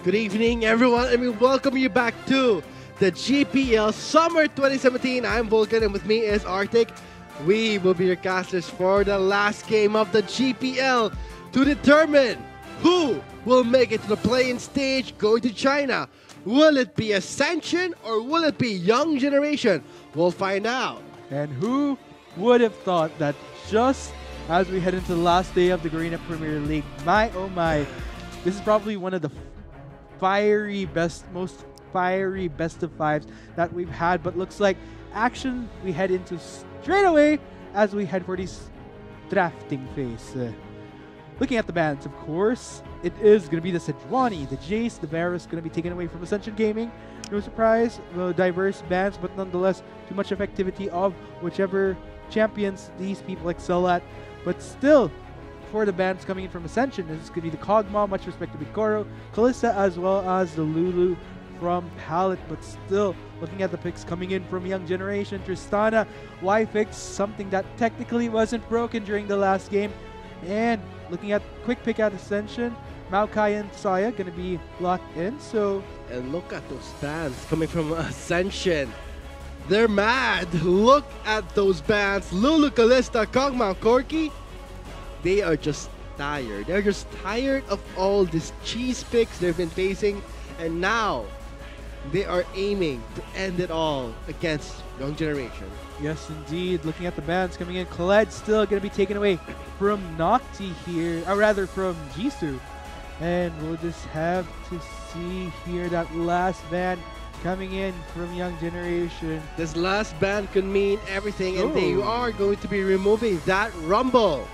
Good evening, everyone, and we welcome you back to the GPL Summer 2017. I'm Vulcan, and with me is Arctic. We will be your casters for the last game of the GPL to determine who will make it to the play-in stage going to China. Will it be Ascension or will it be Young Generation? We'll find out. And who would have thought that just as we head into the last day of the Garena Premier League, my oh my, this is probably one of the most fiery best of fives that we've had, but looks like action we head into straight away as we head for this drafting phase. Looking at the bans, of course, it is going to be the Sejuani, the Jace, the Varus going to be taken away from Ascension Gaming. No surprise, diverse bans, but nonetheless, too much effectivity of whichever champions these people excel at. But still, for the bans coming in from Ascension, this is going to be the Kog'Maw, much respect to Bikoro, Kalista, as well as the Lulu from Palette. But still, looking at the picks coming in from Young Generation, Tristana, why fix something that technically wasn't broken during the last game? And looking at quick pick at Ascension, Maokai and Saya going to be locked in. So, and look at those bans coming from Ascension. They're mad. Look at those bans. Lulu, Kalista, Kog'Maw, Corki. They are just tired. They're just tired of all these cheese picks they've been facing. And now, they are aiming to end it all against Young Generation. Yes, indeed. Looking at the bans coming in, Khaled still going to be taken away from Nocti here, or rather from Jisoo. And we'll just have to see here that last ban coming in from Young Generation. This last ban could mean everything, and they are going to be removing that Rumble.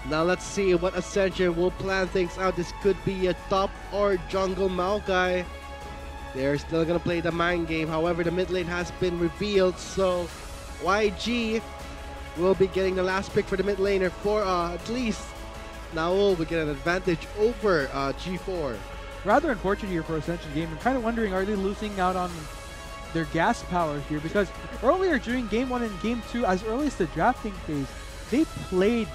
Now let's see what Ascension will plan things out. This could be a top or jungle Maokai. They're still going to play the mind game. However, the mid lane has been revealed, so YG will be getting the last pick for the mid laner for at least Naul will get an advantage over G4. Rather unfortunate here for Ascension Game. I'm kind of wondering, are they losing out on their gas power here? Because earlier during Game 1 and Game 2, as early as the drafting phase, they played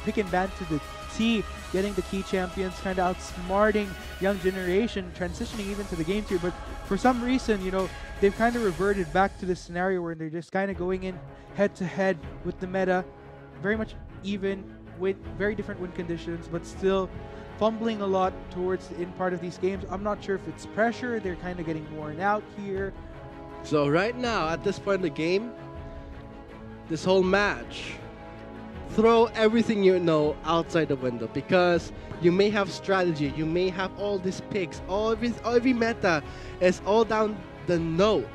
pick and ban to the T, getting the key champions, kind of outsmarting Young Generation, transitioning even to the Game 2. But for some reason, you know, they've kind of reverted back to this scenario where they're just kind of going in head-to-head with the meta, very much even, with very different win conditions, but still fumbling a lot towards the end part of these games. I'm not sure if it's pressure, they're kind of getting worn out here. So right now, at this point in the game, this whole match, throw everything you know outside the window, because you may have strategy, you may have all these picks, every meta is all down the note.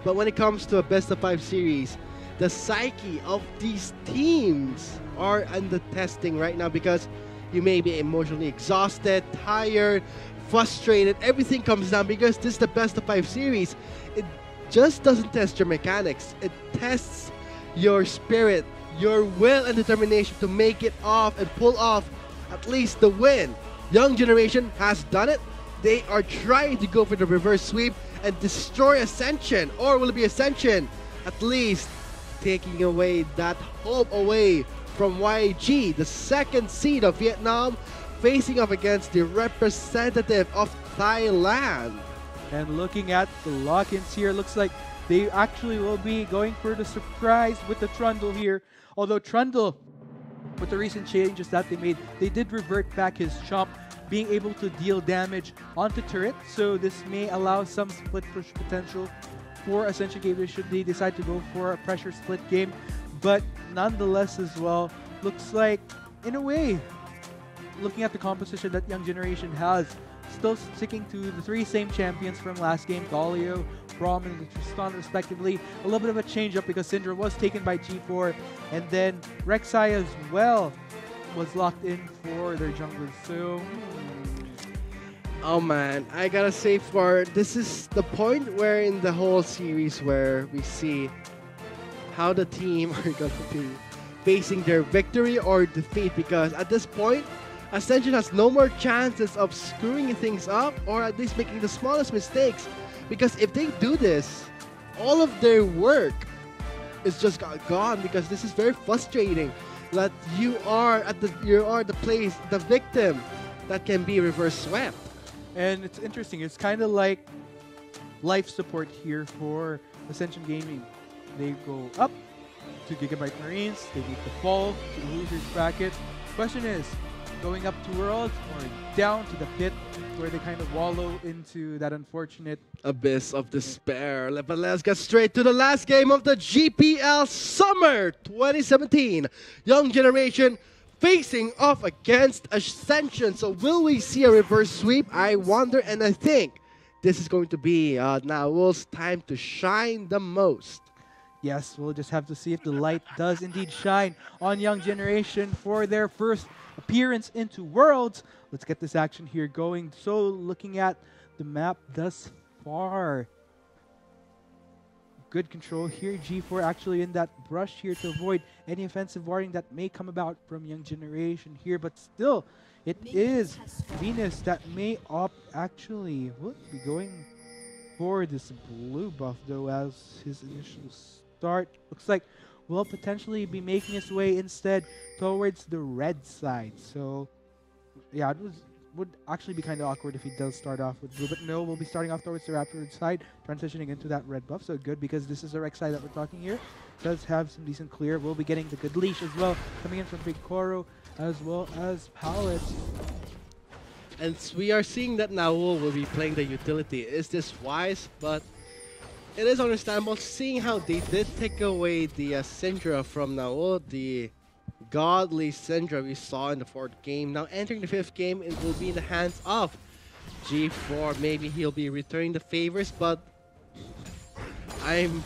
But when it comes to a best of 5 series, the psyche of these teams are under testing right now, because you may be emotionally exhausted, tired, frustrated. Everything comes down because this is the best of 5 series. It just doesn't test your mechanics. It tests your spirit, your will and determination to make it off and pull off at least the win. Young Generation has done it. They are trying to go for the reverse sweep and destroy Ascension. Or will it be Ascension at least taking away that hope away from YG, the second seed of Vietnam, facing off against the representative of Thailand. And looking at the lock-ins here, looks like they actually will be going for the surprise with the Trundle here. Although Trundle, with the recent changes that they made, they did revert back his chomp, being able to deal damage onto turret. So this may allow some split push potential for Ascension Game should they decide to go for a pressure split game. But nonetheless as well, looks like, in a way, looking at the composition that Young Generation has, still sticking to the 3 same champions from last game, Galio, Braum, and Tristan respectively. A little bit of a change up because Syndra was taken by G4, and then Rek'Sai as well was locked in for their junglers. So, oh man, I gotta say, this is the point where in the whole series where we see how the team are going to be facing their victory or defeat, because at this point, Ascension has no more chances of screwing things up or at least making the smallest mistakes, because if they do this, all of their work is just gone, because this is very frustrating that you are the victim that can be reverse swept. And it's interesting. It's kind of like life support here for Ascension Gaming. They go up to Gigabyte Marines. They need to fall to the losers bracket. Question is, going up to Worlds or down to the pit where they kind of wallow into that unfortunate abyss of despair. But let's get straight to the last game of the GPL Summer 2017. Young Generation facing off against Ascension. So will we see a reverse sweep? I wonder, and I think this is going to be Naul's time to shine the most. Yes, we'll just have to see if the light does indeed shine on Young Generation for their first appearance into Worlds. Let's get this action here going. So looking at the map thus far, good control here. G4 actually in that brush here to avoid any offensive warding that may come about from Young Generation here. But still, it is Venus that may opt actually will be going for this blue buff though as his initial start. Looks like will potentially be making his way instead towards the red side. So yeah, would actually be kind of awkward if he does start off with blue, but no, we'll be starting off towards the Raptor side, transitioning into that red buff. So good, because this is the Rex side that we're talking here. Does have some decent clear. We'll be getting the good leash as well, coming in from Big Koro as well as Pallet. And we are seeing that Naul will be playing the utility. Is this wise? But it is understandable, seeing how they did take away the Syndra from Naul, the godly Syndra we saw in the 4th game. Now entering the 5th game, it will be in the hands of G4. Maybe he'll be returning the favors, but I'm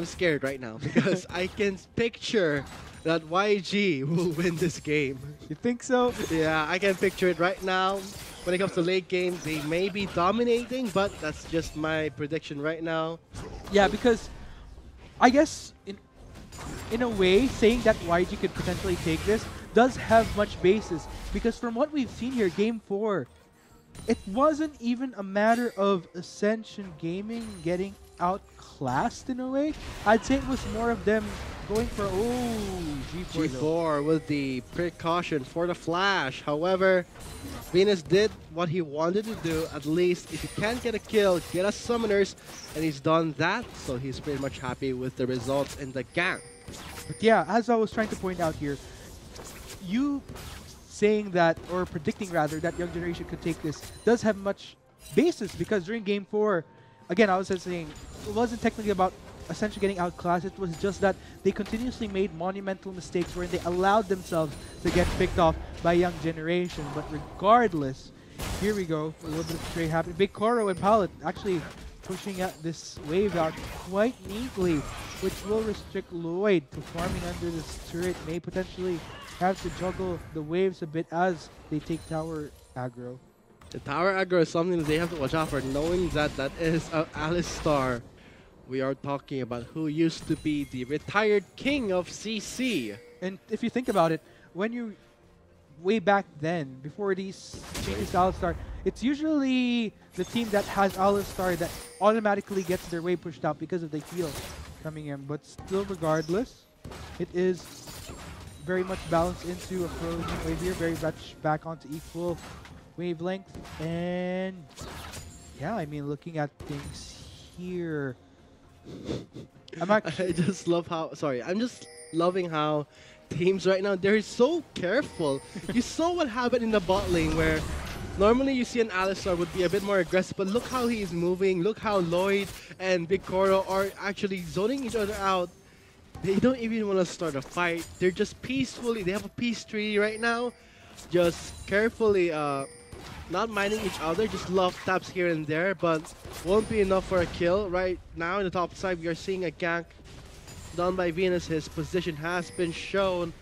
scared right now because I can picture that YG will win this game. You think so? Yeah, I can picture it right now. When it comes to late game, they may be dominating, but that's just my prediction right now. Yeah, because I guess in a way, saying that YG could potentially take this does have much basis. Because from what we've seen here, Game 4, it wasn't even a matter of Ascension Gaming getting outclassed in a way. I'd say it was more of them going for, G4. G4 with the precaution for the flash. However, Venus did what he wanted to do. At least if he can't get a kill, get us summoners, and he's done that. So he's pretty much happy with the results in the gank. But yeah, as I was trying to point out here, you saying that, or predicting rather, that Young Generation could take this does have much basis, because during Game 4, again, I was just saying, it wasn't technically about Ascension getting outclassed. It was just that they continuously made monumental mistakes where they allowed themselves to get picked off by Young Generation. But regardless, here we go. A little bit of trade happening. Big Koro and Pallet actually pushing out this wave out quite neatly, which will restrict Lloyd to farming under this turret. May potentially have to juggle the waves a bit as they take tower aggro. The tower aggro is something that they have to watch out for, knowing that that is Alistar. We are talking about who used to be the retired king of CC. And if you think about it, when you way back then, before these changes to Alistar, it's usually the team that has Alistar that automatically gets their way pushed out because of the heal coming in. But still, regardless, it is very much balanced into a frozen wave here, very much back onto equal wavelength. And yeah, I mean, looking at things here, I just love how, I'm just loving how teams right now, they're so careful. You saw what happened in the bot lane where normally you see an Alistar would be a bit more aggressive, but look how he's moving, look how Lloyd and Big Koro are actually zoning each other out. They don't even want to start a fight. They're just peacefully, they have a peace treaty right now, just carefully not minding each other, just love taps here and there, but won't be enough for a kill. Right now in the top side, we are seeing a gank done by Venus. His position has been shown.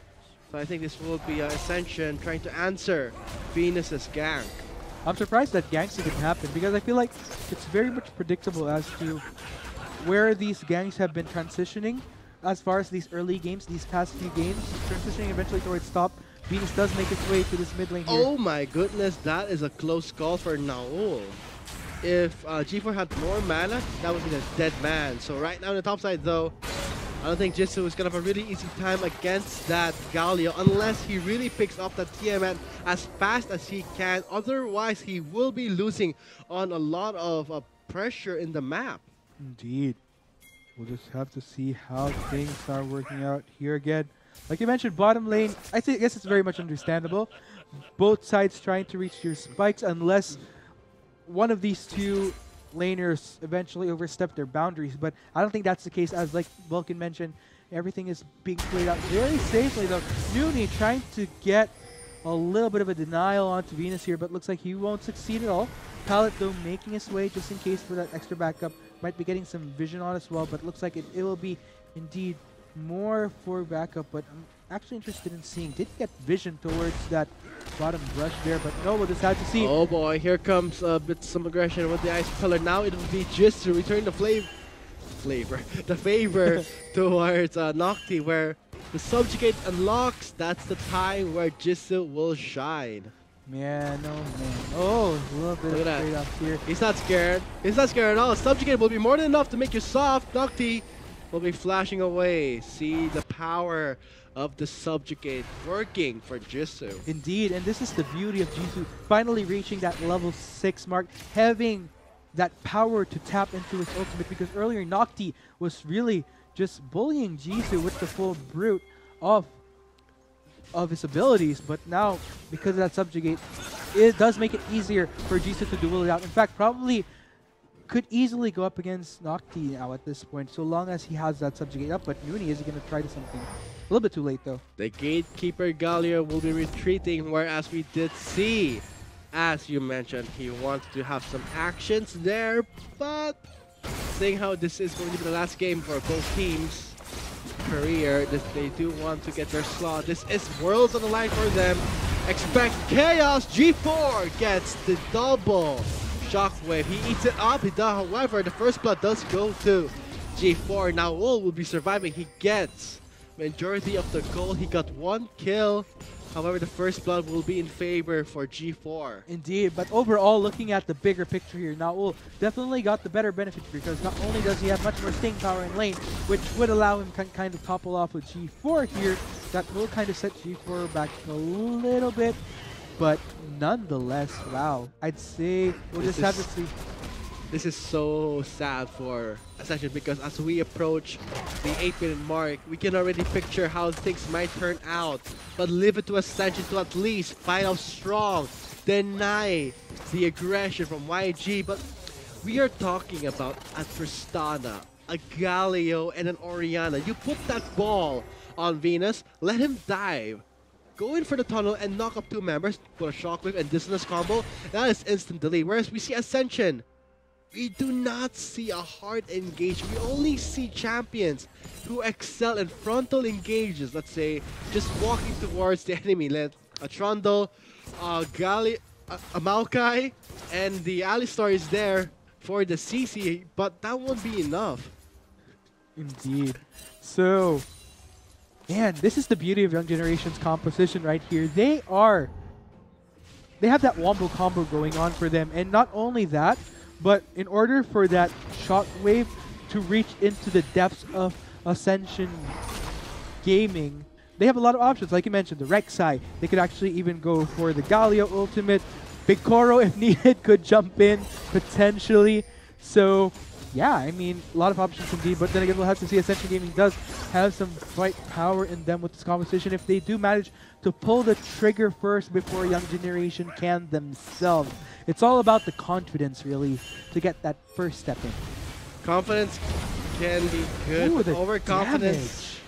So I think this will be Ascension trying to answer Venus's gank. I'm surprised that ganks even happened, because I feel like it's very much predictable as to where these ganks have been transitioning as far as these early games, these past few games, transitioning eventually towards top. Venus does make its way to this mid lane here. Oh my goodness, that is a close call for Naul. If G4 had more mana, that would be a dead man. So right now on the top side though, I don't think Jisoo is going to have a really easy time against that Galio unless he really picks up that TMN as fast as he can. Otherwise, he will be losing on a lot of pressure in the map. Indeed. We'll just have to see how things are working out here again. Like you mentioned, bottom lane, I guess it's very much understandable. Both sides trying to reach your spikes unless one of these two laners eventually overstep their boundaries, but I don't think that's the case. As like Vulcan mentioned, everything is being played out very safely though. Nooney trying to get a little bit of a denial onto Venus here, but looks like he won't succeed at all. Pallet though making his way just in case for that extra backup. Might be getting some vision on as well, but looks like it will be indeed more for backup, but I'm actually interested in seeing, did he get vision towards that bottom brush there? But no, we'll just have to see. Oh boy, here comes a bit some aggression with the ice pillar. Now it will be just to return the favor towards Nocti, where the subjugate unlocks. That's the time where Jisoo will shine. Man, oh man. Oh, a little bit of trade-off here. He's not scared. He's not scared at all. Subjugate will be more than enough to make you soft. Nocti will be flashing away. See the power of the subjugate working for Jisoo. Indeed, and this is the beauty of Jisoo finally reaching that level 6 mark, having that power to tap into his ultimate, because earlier Nocti was really just bullying Jisoo with the full brute of his abilities, but now because of that subjugate, it does make it easier for Jisoo to duel it out. In fact, probably could easily go up against Nocti now at this point, so long as he has that subjugate up, but Nooney is going to try to something. A little bit too late though. The gatekeeper Galio will be retreating, whereas we did see, as you mentioned, he wants to have some actions there, but seeing how this is going to be the last game for both teams' career, they do want to get their slot. This is worlds on the line for them. Expect chaos. G4 gets the double shockwave. He eats it up. However, the first blood does go to G4. Now Ul will be surviving. He gets majority of the gold. He got 1 kill. However, the first blood will be in favor for G4. Indeed, but overall, looking at the bigger picture here, Naul definitely got the better benefit, because not only does he have much more staying power in lane, which would allow him to kind of topple off with G4 here, that will kind of set G4 back a little bit, but nonetheless, wow. I'd say we'll just have to see. This is so sad for Ascension, because as we approach the 8-minute mark, we can already picture how things might turn out. But leave it to Ascension to at least fight out strong, deny the aggression from YG. But we are talking about a Tristana, a Galio, and an Orianna. You put that ball on Venus, let him dive. Go in for the tunnel and knock up 2 members, put a shockwave and dissonance combo. That is instant delete. Whereas we see Ascension, we do not see a hard engage. We only see champions who excel in frontal engages. Let's say just walking towards the enemy. Let a Trundle, a Maokai, and the Alistar is there for the CC, but that won't be enough. Indeed. So, man, this is the beauty of Young Generation's composition right here. They have that wombo combo going on for them, and not only that, but in order for that shockwave to reach into the depths of Ascension gaming, they have a lot of options. Like you mentioned, the Rek'Sai. They could actually even go for the Galio ultimate. Big Koro, if needed, could jump in potentially. So, yeah, I mean, a lot of options indeed. But then again, we'll have to see. Ascension Gaming does have some fight power in them with this competition. If they do manage to pull the trigger first before Young Generation can themselves. It's all about the confidence, really, to get that first step in. Confidence can be good, Ooh, but the overconfidence,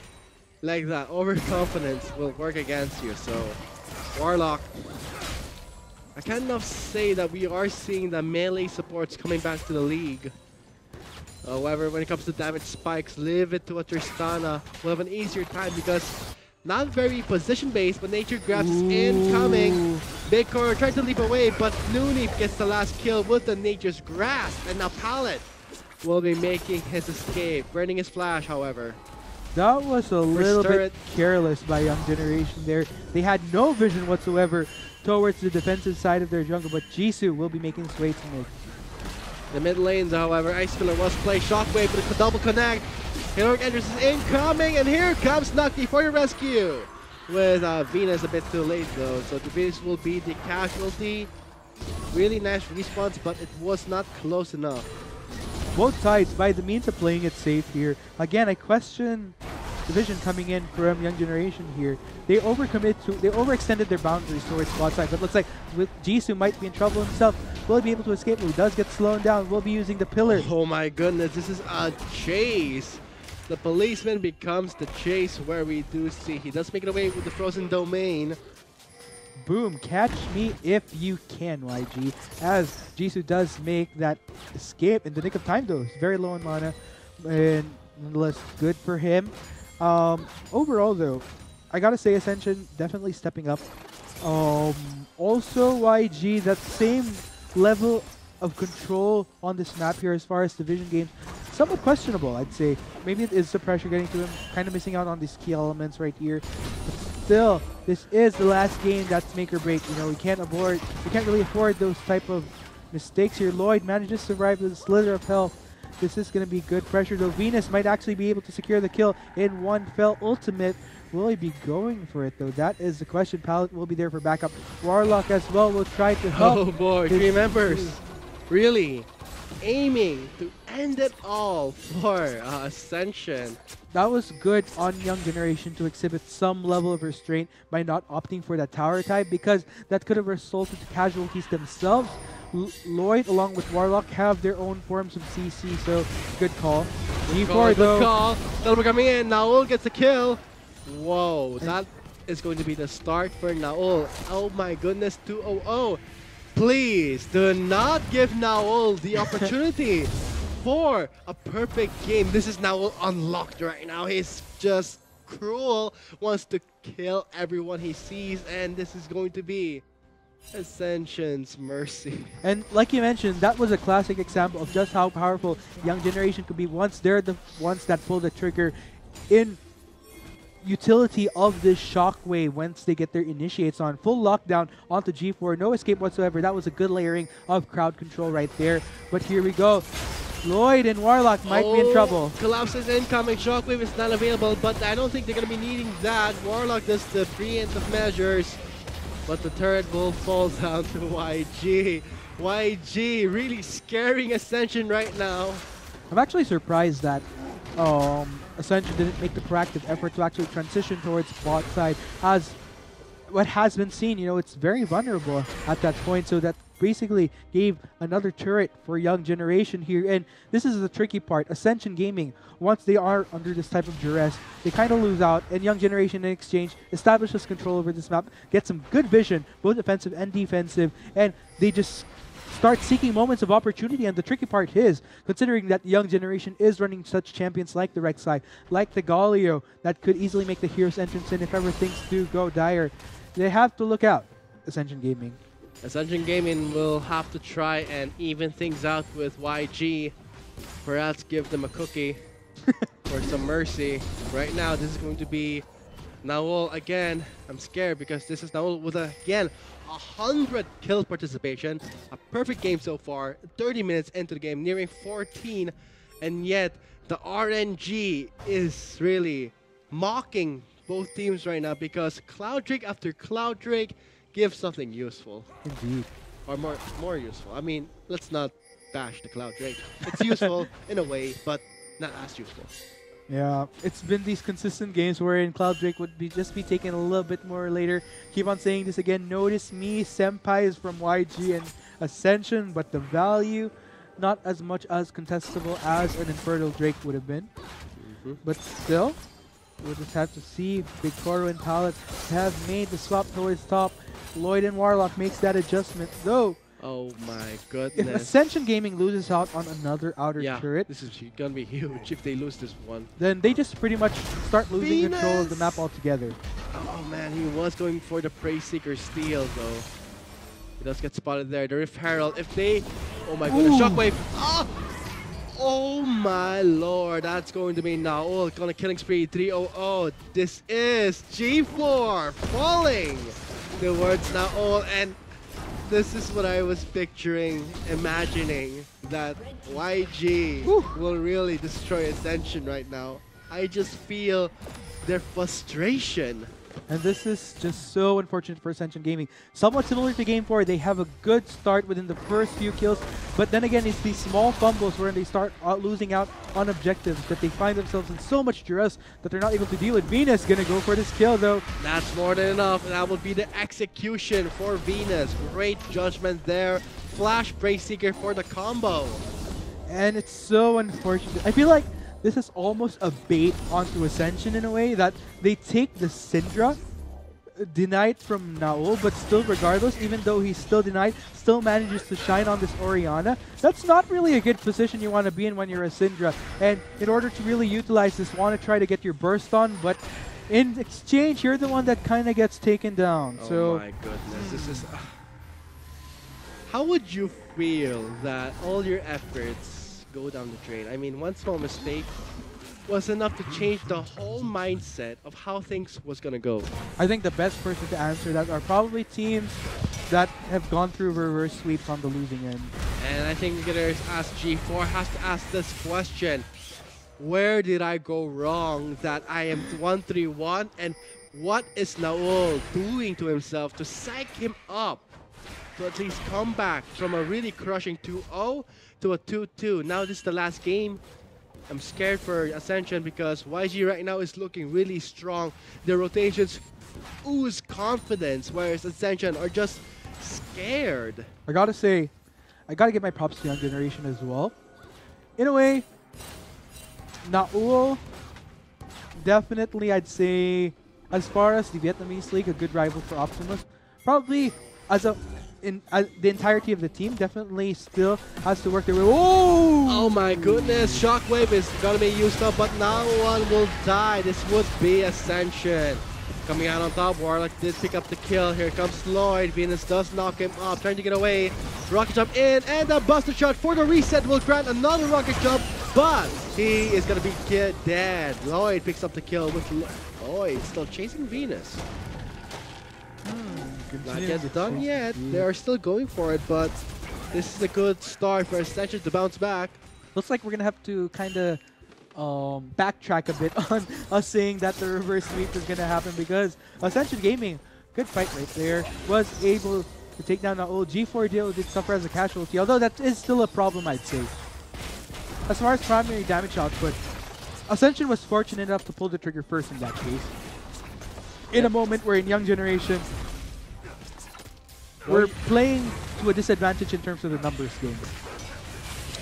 like that, overconfidence will work against you. So, Warlock, I can't enough say that we are seeing the melee supports coming back to the league. However, when it comes to damage spikes, leave it to a Tristana. We'll have an easier time because not very position-based, but Nature Grabs is incoming. Big Koro tried to leap away, but Nooney gets the last kill with the Nature's Grasp. And now Pallet will be making his escape, burning his flash, however. That was a little bit careless by Young Generation there. They had no vision whatsoever towards the defensive side of their jungle, but Jisoo will be making his way to mid. The mid lanes, however, Ice Killer was played. Shockwave with a double connect. Heroic Entrance is incoming, and here comes Nucky for your rescue. With Venus a bit too late though, so the Venus will be the casualty. Really nice respawns, but it was not close enough. Both sides, by the means of playing it safe here. Again, I question the vision coming in from Young Generation here. They overextended their boundaries towards bot side, but looks like with Jisoo might be in trouble himself. Will he be able to escape? He does get slowed down. Will be using the pillar. Oh my goodness, this is a chase. The policeman becomes the chase where we do see he does make it away with the frozen domain. Boom, catch me if you can, YG. As Jisoo does make that escape in the nick of time though. He's very low on mana, and nonetheless good for him. Overall though, I gotta say Ascension definitely stepping up. Also YG, that same level of control on this map here as far as division games, somewhat questionable, I'd say. Maybe it is the pressure getting to him, kind of missing out on these key elements right here. But still, this is the last game that's make or break. You know, we can't really afford those type of mistakes here. Lloyd manages to survive with a slither of health. This is going to be good pressure, though. Venus might actually be able to secure the kill in one fell ultimate. Will he be going for it, though? That is the question. Pallet will be there for backup. Warlock as well will try to help. Oh boy, 3 members. Really aiming to end it all for Ascension. That was good on Young Generation to exhibit some level of restraint by not opting for that tower type, because that could have resulted to casualties themselves. Lloyd along with Warlock have their own forms of CC, so good call. G4 though. Good call. Double coming in. Naul gets the kill. Whoa, that is going to be the start for Naul. Oh my goodness, 2-0. Please do not give Naul the opportunity for a perfect game. This is Naul unlocked right now. He's just cruel, wants to kill everyone he sees, and this is going to be Ascension's mercy. And like you mentioned, that was a classic example of just how powerful Young Generation could be once they're the ones that pull the trigger in utility of this shockwave once they get their initiates on. Full lockdown onto G4, no escape whatsoever. That was a good layering of crowd control right there. But here we go. Lloyd and Warlock might be in trouble. Collapse is incoming. Shockwave is not available, but I don't think they're going to be needing that. Warlock does the preemptive measures, but the turret will fall down to YG. YG really scaring Ascension right now. I'm actually surprised that Ascension didn't make the proactive effort to actually transition towards bot side, as what has been seen, you know, it's very vulnerable at that point, so that basically gave another turret for Young Generation here. And this is the tricky part. Ascension Gaming, once they are under this type of duress, they kind of lose out, and Young Generation in exchange establishes control over this map, get some good vision, both offensive and defensive, and they just start seeking moments of opportunity. And the tricky part is, considering that Young Generation is running such champions like the Rek'Sai, like the Galio, that could easily make the Hero's entrance in if ever things do go dire. They have to look out, Ascension Gaming. Ascension Gaming will have to try and even things out with YG. Perhaps give them a cookie for some mercy. Right now, this is going to be Naul again. I'm scared because this is Naul with, again, 100 kill participation. A perfect game so far. 30 minutes into the game, nearing 14. And yet, the RNG is really mocking both teams right now, because Cloud Drake after Cloud Drake gives something useful. Indeed. Or more useful. I mean, let's not bash the Cloud Drake. It's useful in a way, but not as useful. Yeah, it's been these consistent games wherein Cloud Drake would just be taken a little bit more later. Keep on saying this again. Notice me, senpais from YG and Ascension, but the value not as much as contestable as an Infernal Drake would have been. But still, we'll just have to see. Big Toro and Pallet have made the swap towards top. Lloyd and Warlock makes that adjustment, though. Oh my goodness. If Ascension Gaming loses out on another outer turret, this is gonna be huge if they lose this one. Then they just pretty much start losing control of the map altogether. Oh man, he was going for the Prey Seeker steal though. He does get spotted there. The Rift Herald, if they... Oh my goodness, Shockwave! Oh! Oh my lord, that's going to be Naul on a killing spree, 3-0-0. This is G4 falling towards Naul, and This is what I was picturing, imagining that YG will really destroy Ascension right now. I just feel their frustration. And this is just so unfortunate for Ascension Gaming. Somewhat similar to Game 4, they have a good start within the first few kills, but then again, it's these small fumbles where they start losing out on objectives that they find themselves in so much duress that they're not able to deal with. Venus gonna go for this kill though. That's more than enough, and that will be the execution for Venus. Great judgment there. Flash Break Seeker for the combo. And it's so unfortunate. I feel like this is almost a bait onto Ascension in a way that they take the Syndra, deny it from Naul, but still regardless, even though he's still denied, still manages to shine on this Orianna. That's not really a good position you want to be in when you're a Syndra. And in order to really utilize this, want to try to get your burst on, but in exchange, you're the one that kind of gets taken down. Oh my goodness, this is... How would you feel that all your efforts go down the drain? I mean, one small mistake was enough to change the whole mindset of how things was gonna go. I think the best person to answer that are probably teams that have gone through reverse sweeps on the losing end. And I think we're gonna ask G4 has to ask this question. Where did I go wrong that I am 1-3-1, and what is Naul doing to himself to psych him up to at least come back from a really crushing 2-0 to a 2-2. Now this is the last game. I'm scared for Ascension because YG right now is looking really strong. Their rotations ooze confidence, whereas Ascension are just scared. I gotta say, I gotta give my props to Young Generation as well. In a way, Naul, definitely I'd say, as far as the Vietnamese League, a good rival for Optimus. Probably as a the entirety of the team definitely still has to work their way. Oh my goodness, Shockwave is gonna be used up, but now one will die. This would be Ascension. Coming out on top, Warlock did pick up the kill. Here comes Lloyd. Venus does knock him off, trying to get away. Rocket jump in, and the buster shot for the reset will grant another rocket jump, but he is gonna be dead. Lloyd picks up the kill with Lloyd still chasing Venus. Not yet done yet. They are still going for it, but this is a good start for Ascension to bounce back. Looks like we're going to have to kind of backtrack a bit on us saying that the reverse sweep is going to happen, because Ascension Gaming, good fight right there, was able to take down the old G4 deal, did suffer as a casualty, although that is still a problem, I'd say. As far as primary damage output, Ascension was fortunate enough to pull the trigger first in that case. In a moment where in Young Generation, we're playing to a disadvantage in terms of the numbers game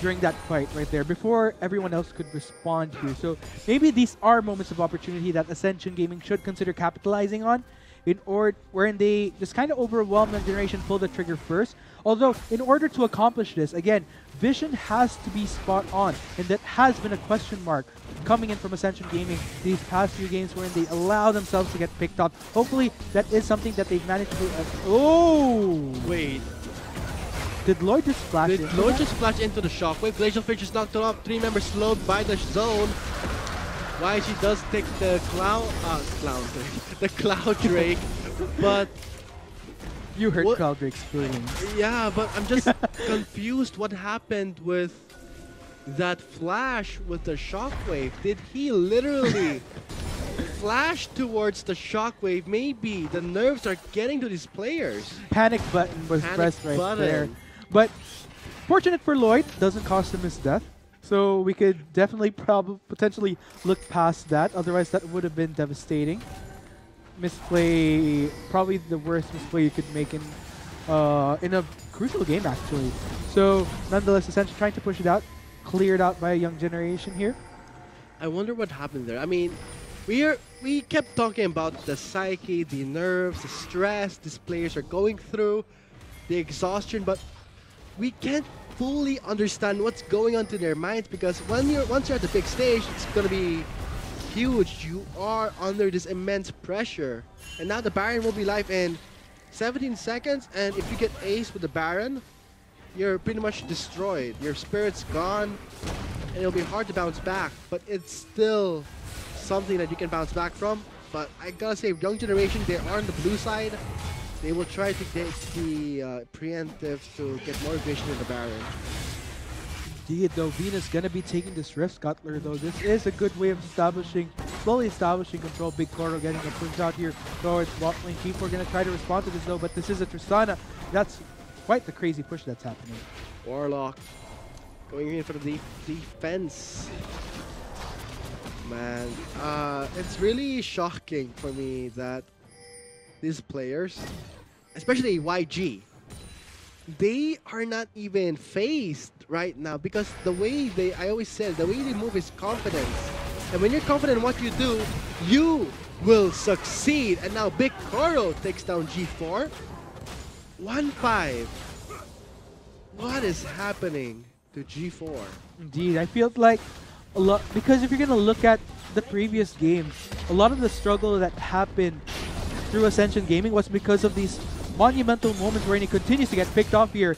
during that fight right there before everyone else could respond here. So maybe these are moments of opportunity that Ascension Gaming should consider capitalizing on, in order wherein they just kind of overwhelm the generation, pull the trigger first. Although in order to accomplish this, again, vision has to be spot on, and that has been a question mark coming in from Ascension Gaming these past few games wherein they allow themselves to get picked up. Hopefully that is something that they've managed to do. Oh! Wait. Did Lloyd just splash Did Lloyd just splash into the Shockwave? Glacial Fish is knocked off. 3 members slowed by the zone. YG does take the the Cloud Drake, but... You hurt Cloud Drake's feelings. Yeah, but I'm just confused what happened with that flash with the Shockwave. Did he literally flash towards the Shockwave? Maybe the nerves are getting to these players. Panic button was pressed right there. But fortunate for Lloyd, doesn't cost him his death. So we could definitely potentially look past that. Otherwise, that would have been devastating. Misplay, probably the worst misplay you could make in a crucial game, actually. So nonetheless, Ascension trying to push it out, cleared out by a Young Generation here. I wonder what happened there. I mean, we kept talking about the psyche, the nerves, the stress these players are going through, the exhaustion, but we can't fully understand what's going on to their minds, because once you're at the big stage, it's gonna be huge. You are under this immense pressure, and now the Baron will be live in 17 seconds, and if you get ace with the Baron, you're pretty much destroyed. Your spirit's gone, and it'll be hard to bounce back, but it's still something that you can bounce back from. But I gotta say, Young Generation, they are on the blue side. They will try to get the preemptives to get more vision in the Baron. Indeed, though, Venus gonna be taking this Rift Scuttler, though. This is a good way of slowly establishing control. Big Koro getting a push out here towards bot lane. G4 gonna try to respond to this, though, but this is a Tristana. That's quite the crazy push that's happening. Warlock going in for the defense. Man, it's really shocking for me that these players, especially YG, they are not even phased right now because the way I always said, the way they move is confidence. And when you're confident in what you do, you will succeed. And now Big Koro takes down G4. 1-5. What is happening to G4? Indeed, I feel like a lot, because if you're going to look at the previous games, a lot of the struggle that happened through Ascension Gaming was because of these monumental moments where he continues to get picked off here.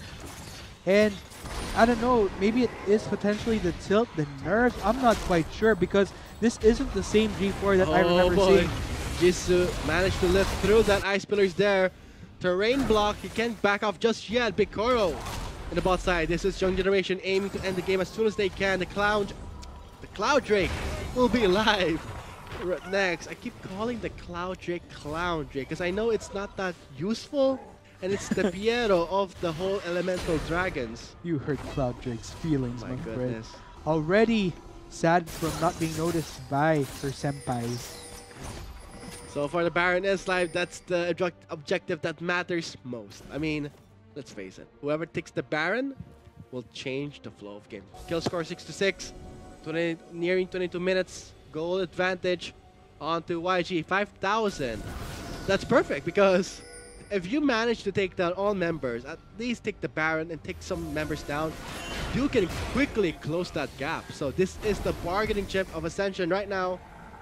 And I don't know, maybe it is potentially the tilt, the nerves, I'm not quite sure because this isn't the same G4 that I remember seeing. Jisoo managed to lift through that Ice Pillars there. Terrain block, he can't back off just yet. Big Koro in the bot side. This is Young Generation aiming to end the game as soon as they can. The Cloud Drake will be alive. Next, I keep calling the Cloud Drake because I know it's not that useful, and it's the Piero of the whole elemental dragons. You hurt Cloud Drake's feelings, my friend. Goodness. Already sad from not being noticed by her senpais. So for the Baron is live, that's the objective that matters most. I mean, let's face it, whoever takes the Baron will change the flow of game. Kill score 6-6, nearing 22 minutes. Goal advantage onto YG, 5,000. That's perfect because if you manage to take down all members, at least take the Baron and take some members down, you can quickly close that gap. So this is the bargaining chip of Ascension right now.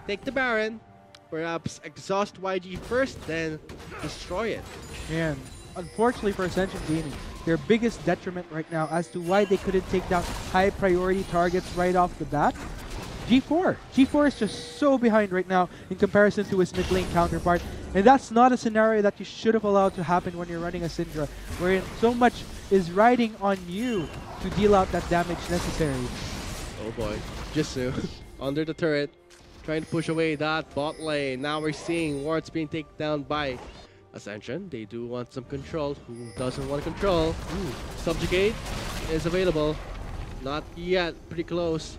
Take the Baron, perhaps exhaust YG first, then destroy it. And unfortunately for Ascension Gaming, their biggest detriment right now as to why they couldn't take down high priority targets right off the bat, G4. G4 is just so behind right now in comparison to his mid lane counterpart. And that's not a scenario that you should have allowed to happen when you're running a Syndra, wherein so much is riding on you to deal out that damage necessary. Oh boy, Jisoo under the turret, trying to push away that bot lane. Now we're seeing wards being taken down by Ascension. They do want some control. Who doesn't want control? Subjugate is available. Not yet, pretty close.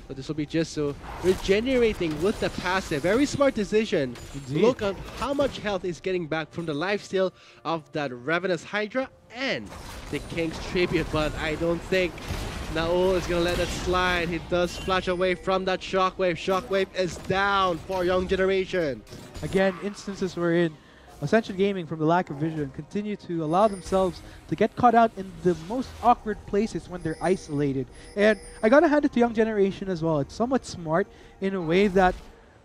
But this will be Jisoo regenerating with the passive. Very smart decision. Indeed. Look at how much health he's getting back from the lifesteal of that Ravenous Hydra and the King's Tribute. But I don't think Naul is going to let it slide. He does flash away from that Shockwave. Shockwave is down for Young Generation. Again, instances wherein Ascension Gaming, from the lack of vision, continue to allow themselves to get caught out in the most awkward places when they're isolated. And I gotta hand it to Young Generation as well. It's somewhat smart in a way that,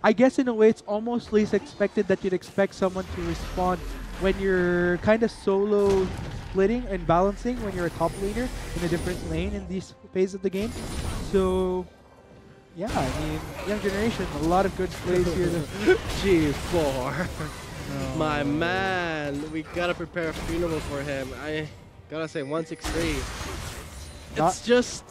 I guess in a way it's almost least expected that you'd expect someone to respond when you're kind of solo splitting and balancing when you're a top laner in a different lane in this phase of the game. So yeah, I mean, Young Generation, a lot of good plays here. G4. No. My man, we gotta prepare a funeral for him. I gotta say 163. It's just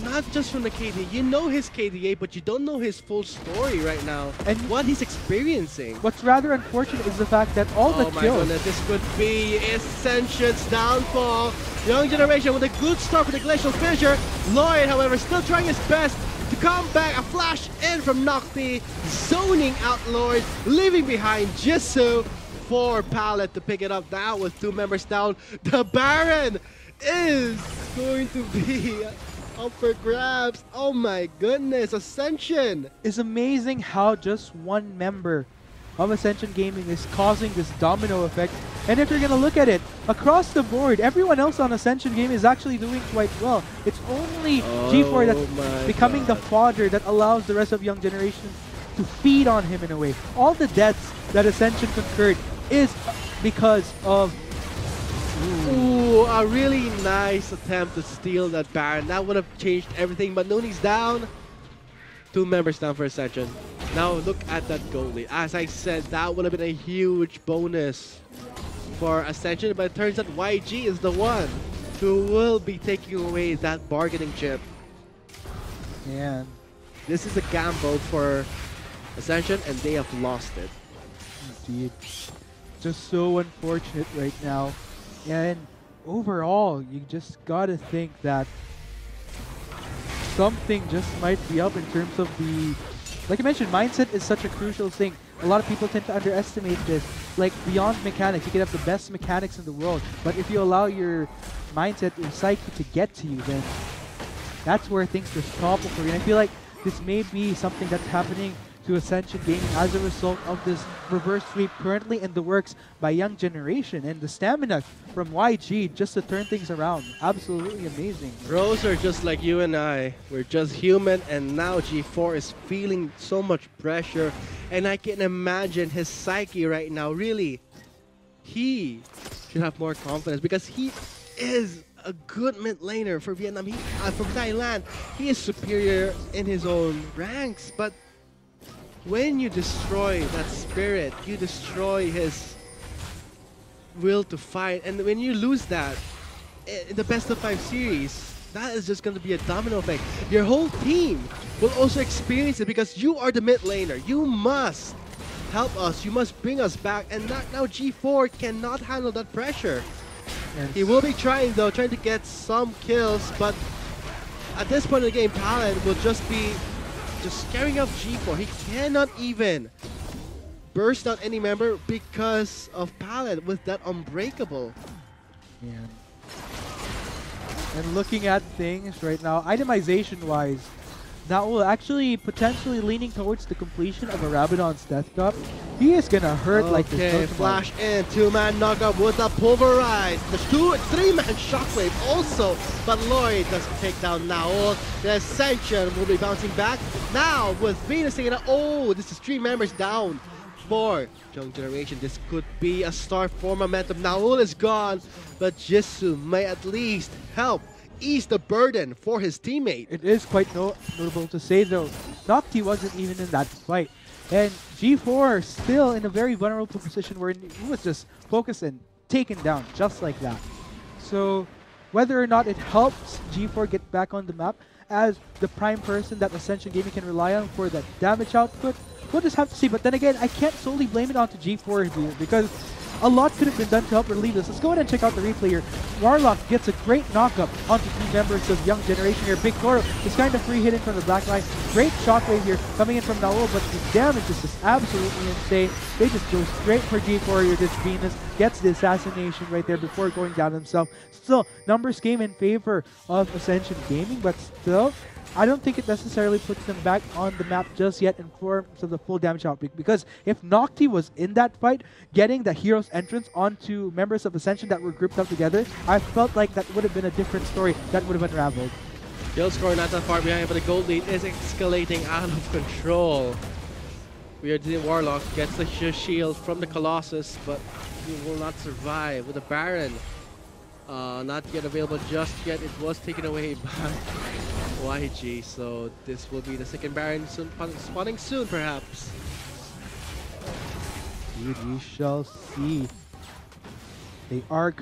not just from the KDA. You know his KDA, but you don't know his full story right now and what he's experiencing. What's rather unfortunate is the fact that all the kills. Oh my goodness, this could be Ascension's downfall. Young Generation with a good start for the Glacial Finisher. Lloyd, however, still trying his best to come back. A flash in from Nocti, zoning out Lloyd, leaving behind Jisoo for Pallet to pick it up now with 2 members down. The Baron is going to be up for grabs. Oh my goodness, Ascension. It's amazing how just one member of Ascension Gaming is causing this domino effect. And if you're going to look at it, across the board, everyone else on Ascension Gaming is actually doing quite well. It's only G4 that's becoming the fodder that allows the rest of Young Generation to feed on him in a way. All the deaths that Ascension concurred is because of... Ooh, a really nice attempt to steal that Baron. That would have changed everything, but Nooni's down. 2 members down for Ascension. Now look at that goalie. As I said, that would have been a huge bonus for Ascension, but it turns out YG is the one who will be taking away that bargaining chip. And this is a gamble for Ascension, and they have lost it. indeed, just so unfortunate right now. And overall, you just gotta think that something just might be up in terms of the, like I mentioned, mindset is such a crucial thing. A lot of people tend to underestimate this. Like, beyond mechanics, you can have the best mechanics in the world, but if you allow your mindset, your psyche to get to you, then that's where things just topple for you. And I feel like this may be something that's happening to Ascension Gaming as a result of this reverse sweep currently in the works by Young Generation, and the stamina from YG just to turn things around. Absolutely amazing. Bros are just like you and I. We're just human, and now G4 is feeling so much pressure, and I can imagine his psyche right now. Really, he should have more confidence because he is a good mid laner for Vietnam. From Thailand, he is superior in his own ranks, but when you destroy that spirit, you destroy his will to fight, and when you lose that in the best of 5 series, that is just going to be a domino effect. Your whole team will also experience it because you are the mid laner. You must help us. You must bring us back, and now G4 cannot handle that pressure. Yes. He will be trying though, trying to get some kills, but at this point in the game, Talon will just be scaring up G4. He cannot even burst out any member because of Palette with that Unbreakable. Man. And looking at things right now, itemization-wise, that will actually potentially leaning towards the completion of a Rabadon's Death Cup. He is gonna hurt like this. Okay, flash in, 2-man knockup with the Pulverize. The 3-man Shockwave also, but Lloyd doesn't take down Naol. The Ascension will be bouncing back. Now with Venus taking out, oh, this is 3 members down for Young Generation. This could be a start for momentum. Naol is gone, but Jisoo may at least help ease the burden for his teammate. It is quite notable to say though, Nocti wasn't even in that fight. And G4 still in a very vulnerable position where he was just focused and taken down just like that. So whether or not it helps G4 get back on the map as the prime person that Ascension Gaming can rely on for that damage output, we'll just have to see. But then again, I can't solely blame it onto G4 here because a lot could have been done to help relieve this. Let's go ahead and check out the replay here. Warlock gets a great knockup onto 3 members of Young Generation here. Big Toro is kind of free hitting from the black line. Great shockwave here coming in from Naol, but the damage is just absolutely insane. They just go straight for G4 here. This Venus gets the assassination right there before going down himself. Still, numbers came in favor of Ascension Gaming, but still, I don't think it necessarily puts them back on the map just yet in terms of the full damage output, because if Nocti was in that fight, getting the hero's entrance onto members of Ascension that were grouped up together, I felt like that would have been a different story that would have unraveled. Kill score not that far behind, but the gold lead is escalating out of control. Weirdly, Warlock gets the shield from the Colossus, but he will not survive with the Baron. Not yet available just yet. It was taken away by YG, so this will be the second Baron soon, spawning soon perhaps. Dude, we shall see. They are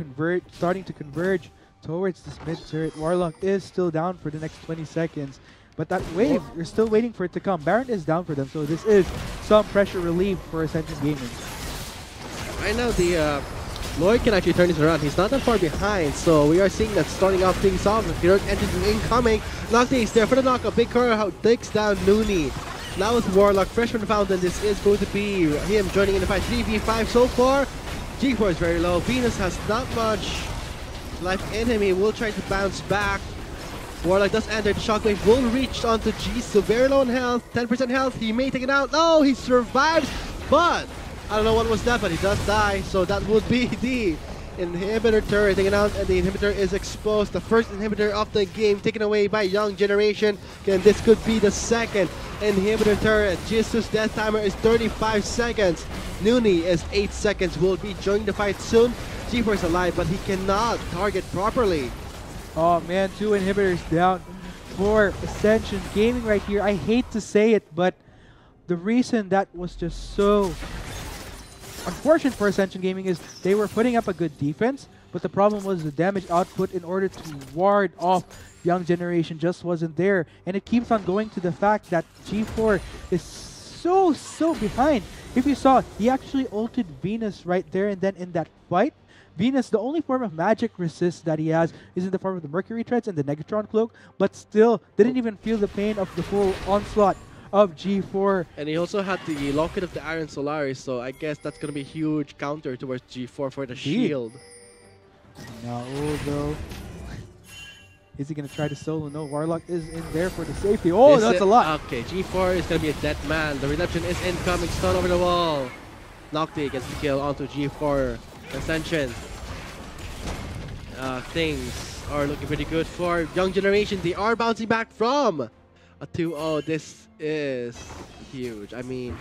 starting to converge towards this mid turret. Warlock is still down for the next 20 seconds, but that wave, you're still waiting for it to come. Baron is down for them, so this is some pressure relief for Ascension Gaming. Right now, the Lloyd can actually turn this around. He's not that far behind, so we are seeing that starting off things off. The heroic entrance is incoming. Nocti is there for the knockup. Big Kuro takes down Nooney. Now with Warlock, fresh from the fountain, this is going to be him joining in the fight. 3v5 so far. G4 is very low. Venus has not much life in him. He will try to bounce back. Warlock does enter. The shockwave will reach onto G, so very low on health. 10% health. He may take it out. No, he survives, but I don't know what was that, but he does die. So that would be the inhibitor turret taken out, and the inhibitor is exposed. The first inhibitor of the game taken away by Young Generation. And this could be the second inhibitor turret. Jisoo's death timer is 35 seconds. Nooney is 8 seconds. Will be joining the fight soon. G4 is alive, but he cannot target properly. Oh man, 2 inhibitors down for Ascension Gaming right here. I hate to say it, but the reason that was just so unfortunate for Ascension Gaming is they were putting up a good defense, but the problem was the damage output in order to ward off Young Generation just wasn't there. And it keeps on going to the fact that G4 is so behind. If you saw, he actually ulted Venus right there, and then in that fight, Venus, the only form of magic resist that he has is in the form of the Mercury Treads and the Negatron Cloak, but still didn't even feel the pain of the full onslaught of G4. And he also had the Locket of the Iron Solaris, so I guess that's going to be a huge counter towards G4 for the shield. Now, though, is he going to try to solo? No, Warlock is in there for the safety. Oh, that's a lot. Okay, G4 is going to be a dead man. The Redemption is incoming, stun over the wall. Nocti gets the kill onto G4. Ascension. Things are looking pretty good for Young Generation. They are bouncing back from a 2-0. This is huge. I mean,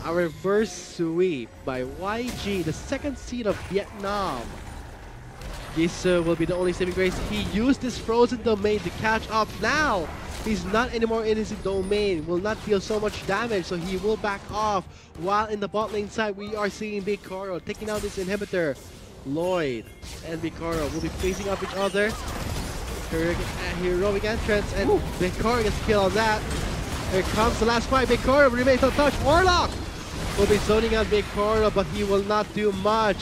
a reverse sweep by YG, the second seed of Vietnam. This will be the only saving grace. He used this frozen domain to catch up. Now, he's not anymore in his domain. Will not deal so much damage, so he will back off. While in the bot lane side, we are seeing Big Koro taking out this inhibitor. Lloyd and Big Koro will be facing up each other. Heroic entrance, and Big Koro gets killed on that. Here comes the last fight. Big Koro remains untouched. Warlock will be zoning out Big Koro, but he will not do much.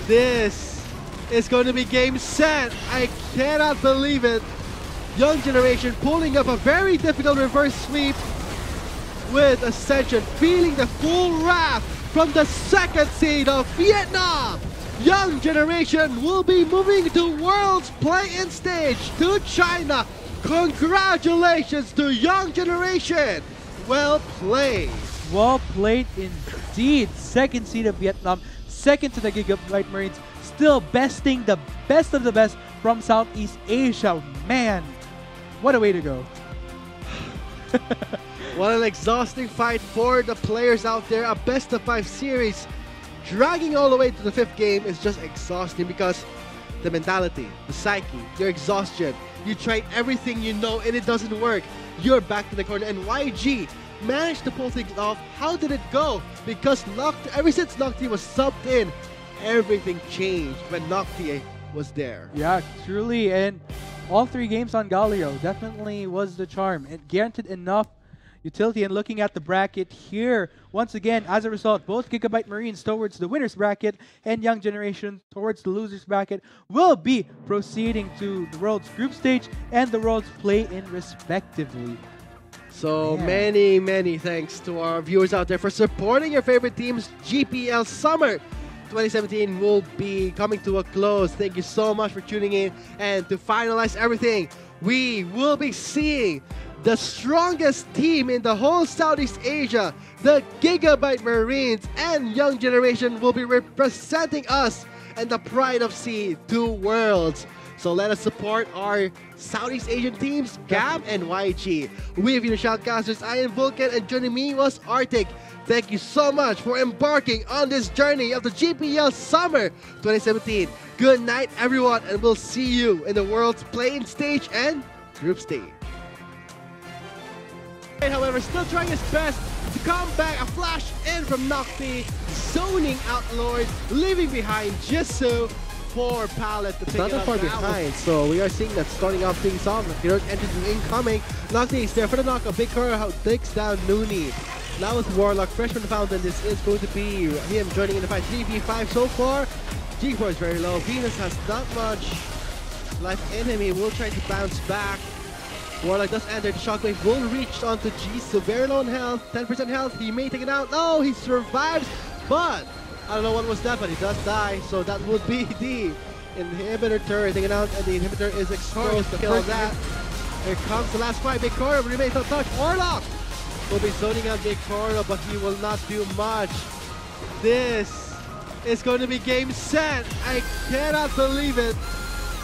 This is going to be game set. I cannot believe it. Young Generation pulling up a very difficult reverse sweep with Ascension, feeling the full wrath from the second seed of Vietnam. Young Generation will be moving to World's Play-In stage to China. Congratulations to Young Generation. Well played. Well played indeed. Second seed of Vietnam, second to the Gigabyte Marines, still besting the best of the best from Southeast Asia. Man, what a way to go. What an exhausting fight for the players out there. A best of 5 series. Dragging all the way to the 5th game is just exhausting because the mentality, the psyche, your exhaustion. You tried everything you know and it doesn't work. You're back to the corner, and YG managed to pull things off. How did it go? Because ever since Nocti was subbed in, everything changed when Nocti was there. Yeah, truly, and all 3 games on Galio definitely was the charm. It guaranteed enough utility, and looking at the bracket here, once again, as a result, both Gigabyte Marines towards the winner's bracket and Young Generation towards the loser's bracket will be proceeding to the World's Group Stage and the World's Play-In respectively. So many thanks to our viewers out there for supporting your favorite teams. GPL Summer 2017 will be coming to a close. Thank you so much for tuning in. And to finalize everything, we will be seeing the strongest team in the whole Southeast Asia, the Gigabyte Marines, and Young Generation will be representing us and the Pride of Sea to Worlds. So let us support our Southeast Asian teams, GAM and YG. We have been the Shoutcasters. I am Vulcan, and joining me was Arctic. Thank you so much for embarking on this journey of the GPL Summer 2017. Good night, everyone, and we'll see you in the World's Play-In stage and Group stage. However, still trying his best to come back. A flash in from Nocti, zoning out Lord, leaving behind Jisoo for Pallet to pick not it that up. far behind, so we are seeing that starting off things off. Heroic entrance is incoming. Nocti is there for the knock. A big Koro takes down Nooney. Now with Warlock, fresh from the fountain, this is going to be him joining in the fight. 3v5 so far. G4 is very low. Venus has not much life in him. He will try to bounce back. Warlock does enter. The shockwave will reach onto Jisoo. Very low on health, 10% health. He may take it out. No, he survives, but I don't know what was that, but he does die. So that would be the inhibitor turret taken out, and the inhibitor is exposed. The kill on that. Here comes the last fight. Big Koro remains untouched. Warlock will be zoning out Big Koro, but he will not do much. This is going to be game set. I cannot believe it.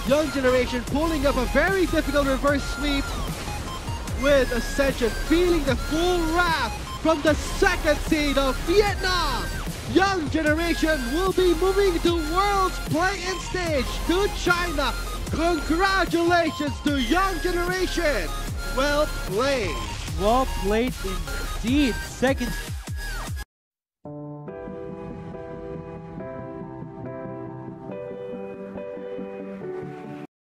Young Generation pulling up a very difficult reverse sweep with Ascension, feeling the full wrath from the second seed of Vietnam. Young Generation will be moving to World's Play-In stage to China. Congratulations to Young Generation. Well played. Well played indeed. Second